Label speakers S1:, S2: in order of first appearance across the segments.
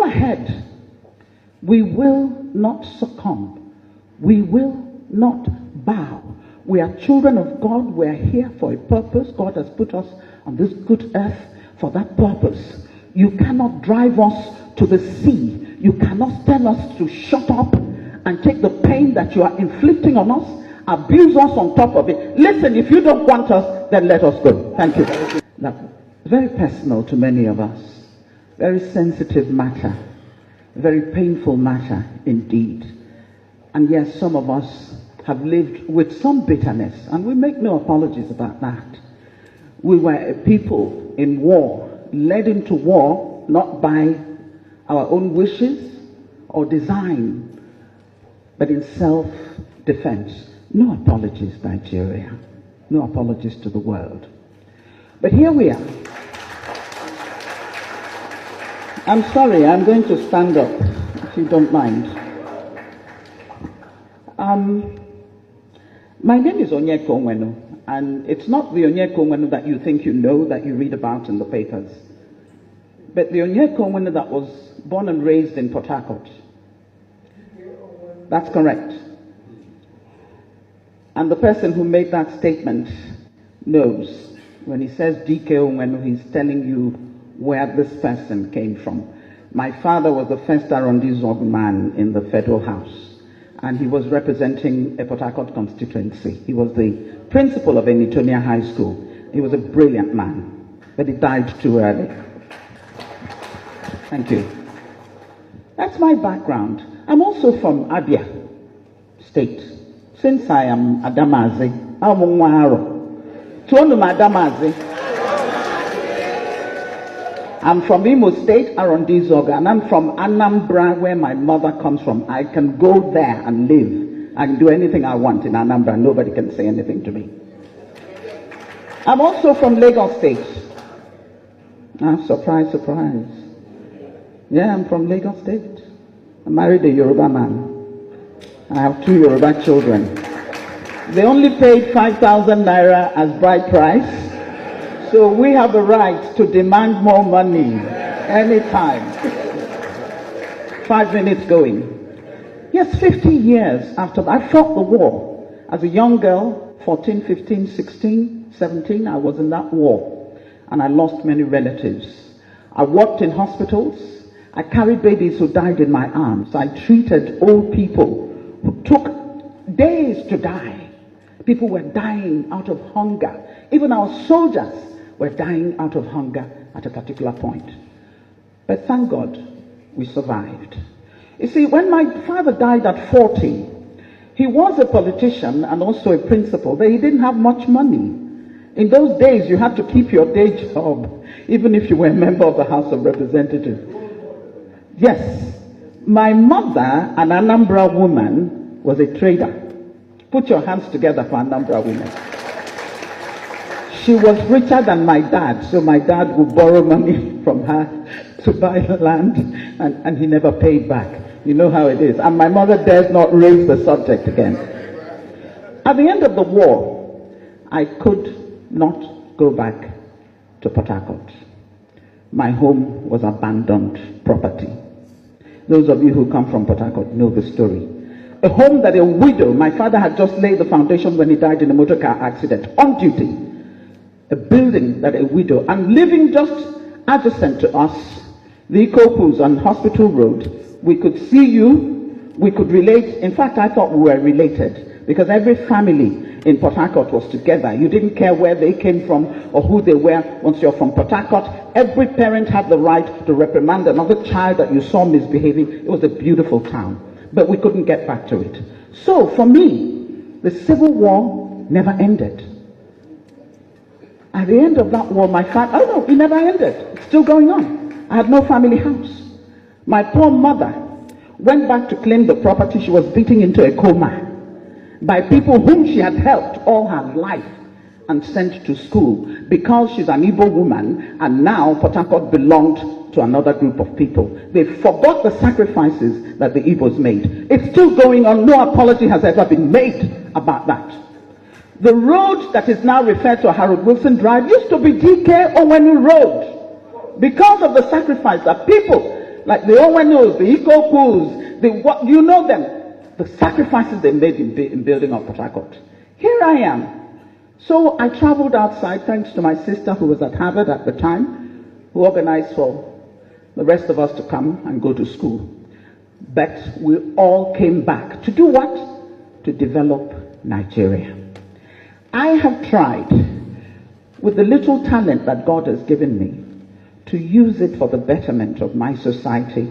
S1: ahead. We will not succumb. We will not bow. We are children of God. We are here for a purpose. God has put us on this good earth for that purpose. You cannot drive us to the sea. You cannot tell us to shut up and take the pain that you are inflicting on us, abuse us on top of it. Listen, if you don't want us, then let us go. Thank you. Now, very personal to many of us. Very sensitive matter. Very painful matter indeed. And yes, some of us have lived with some bitterness, and we make no apologies about that. We were a people in war, led into war, not by our own wishes or design, but in self-defense. No apologies, Nigeria. No apologies to the world. But here we are. I'm sorry, I'm going to stand up, if you don't mind. My name is Onyeka Onwenu, and it's not the Onyeka Onwenu that you think you know, that you read about in the papers, but the Onyeka Onwenu that was born and raised in Port Harcourt. That's correct. And the person who made that statement knows. When he says DK Onwenu, he's telling you where this person came from. My father was the first Arundizog man in the Federal House, and he was representing a Port Harcourt constituency. He was the principal of Enitonia High School. He was a brilliant man, but he died too early. Thank you. That's my background. I'm also from Abia State. Since I am Adamazi, I'm Mwaro. Tuonum Adamazi. I'm from Imo State, Arundizog, and I'm from Anambra, where my mother comes from. I can go there and live and do anything I want in Anambra. Nobody can say anything to me. I'm also from Lagos State. Ah, surprise, surprise. Yeah, I'm from Lagos State. I married a Yoruba man. I have 2 Yoruba children. They only paid 5,000 naira as bride price. So we have a right to demand more money anytime. 5 minutes going. Yes, 50 years after I fought the war. As a young girl, 14, 15, 16, 17, I was in that war. And I lost many relatives. I worked in hospitals. I carried babies who died in my arms. I treated old people who took days to die. People were dying out of hunger. Even our soldiers were dying out of hunger at a particular point. But thank God, we survived. You see, when my father died at 40, he was a politician and also a principal, but he didn't have much money. In those days, you had to keep your day job, even if you were a member of the House of Representatives. Yes, my mother, an Anambra woman, was a trader. Put your hands together for Anambra women. She was richer than my dad, so my dad would borrow money from her to buy land, and he never paid back. You know how it is. And my mother dares not raise the subject again. At the end of the war, I could not go back to Port Harcourt. My home was abandoned property. Those of you who come from Port Harcourt know the story. A home that a widow, my father had just laid the foundation when he died in a motor car accident, on duty. A building that a widow, and living just adjacent to us, the Ikopus on Hospital Road, we could see you, we could relate. In fact, I thought we were related, because every family in Port Harcourt was together. You didn't care where they came from or who they were. Once you're from Port Harcourt, every parent had the right to reprimand another child that you saw misbehaving. It was a beautiful town, but we couldn't get back to it. So for me, the Civil War never ended. At the end of that war, my father, oh no, it never ended. It's still going on. I had no family house. My poor mother went back to claim the property she was beating into a coma by people whom she had helped all her life and sent to school, because she's an Igbo woman, and now Port Harcourt belonged to another group of people. They forgot the sacrifices that the Igbos made. It's still going on. No apology has ever been made about that. The road that is now referred to Harold Wilson Drive used to be DK Onwenu Road, because of the sacrifice that people Like the Onwenus, the Ikokus, what you know them. The sacrifices they made in building up Port Harcourt. Here I am. So I traveled outside thanks to my sister who was at Harvard at the time, who organized for the rest of us to come and go to school. But we all came back to do what? To develop Nigeria. I have tried, with the little talent that God has given me, to use it for the betterment of my society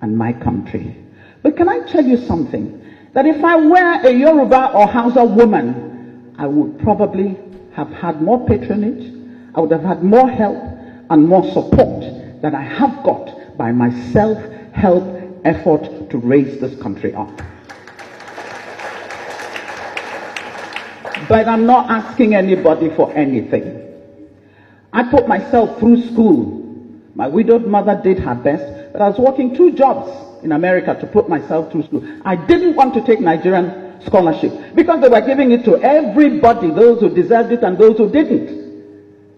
S1: and my country. But can I tell you something? That if I were a Yoruba or Hausa woman, I would probably have had more patronage, I would have had more help and more support than I have got by my self-help effort to raise this country up. But I'm not asking anybody for anything. I put myself through school. My widowed mother did her best, but I was working 2 jobs in America to put myself through school. I didn't want to take Nigerian scholarship because they were giving it to everybody, those who deserved it and those who didn't.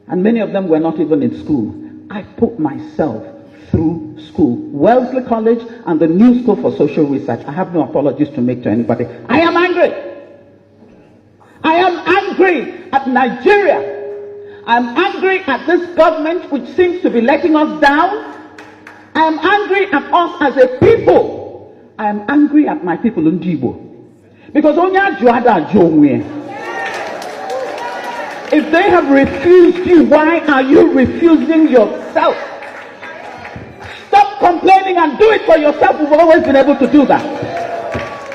S1: And many of them were not even in school. I put myself through school. Wellesley College and the New School for Social Research. I have no apologies to make to anybody. I am angry. I am angry at Nigeria. I am angry at this government which seems to be letting us down. I am angry at us as a people. I am angry at my people in Ndibo. Because if they have refused you, why are you refusing yourself? Stop complaining and do it for yourself. We've always been able to do that.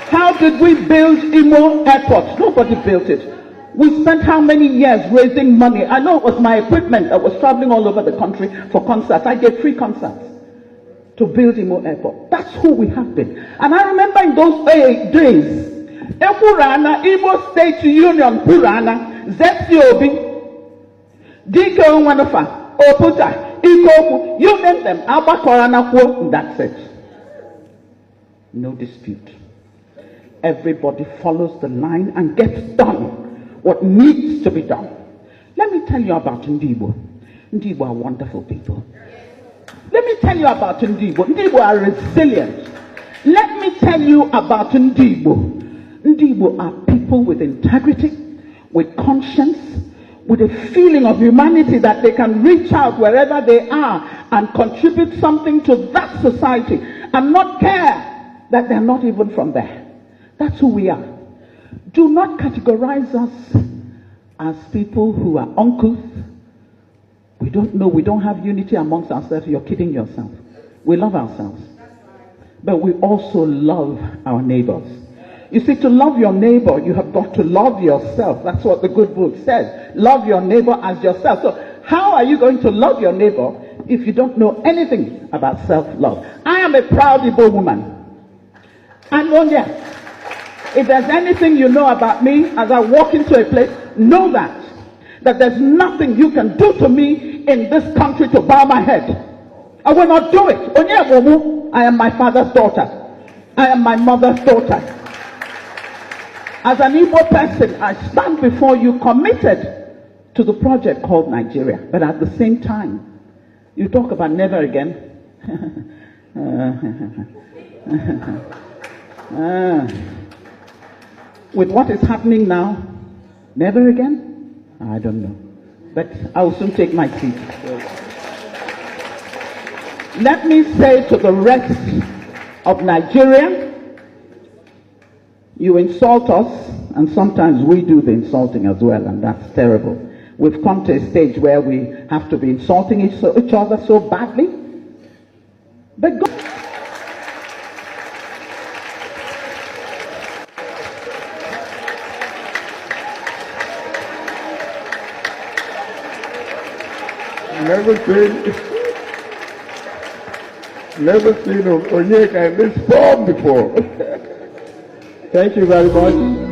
S1: How did we build Imo Airport? Nobody built it. We spent how many years raising money? I know it was my equipment that was traveling all over the country for concerts. I gave free concerts to build Imo Airport. That's who we have been. And I remember in those days, Epurana, Imo State Union, Purana, Zetiobi, Dike Onwenu, Oputa, Ikoku, you name them, Abakorana, that's it. No dispute. Everybody follows the line and gets done what needs to be done. Let me tell you about Ndibo. Ndibo are wonderful people. Let me tell you about Ndibo. Ndibo are resilient. Let me tell you about Ndibo. Ndibo are people with integrity, with conscience, with a feeling of humanity that they can reach out wherever they are and contribute something to that society and not care that they're not even from there. That's who we are. Do not categorize us as people who are uncouth. We don't know, we don't have unity amongst ourselves. You're kidding yourself. We love ourselves. But we also love our neighbors. You see, to love your neighbor, you have got to love yourself. That's what the good book says. Love your neighbor as yourself. So how are you going to love your neighbor if you don't know anything about self-love? I am a proud Igbo woman. And if there's anything you know about me as I walk into a place, know that there's nothing you can do to me in this country to bow my head. I will not do it. I am my father's daughter. I am my mother's daughter. As an Igbo person, I stand before you committed to the project called Nigeria. But at the same time, you talk about never again. With what is happening now, never again? I don't know. But I will soon take my seat. Let me say to the rest of Nigeria, you insult us, and sometimes we do the insulting as well, and that's terrible. We've come to a stage where we have to be insulting each other so badly. But God,
S2: never seen Onyeka in this form before. Thank you very much.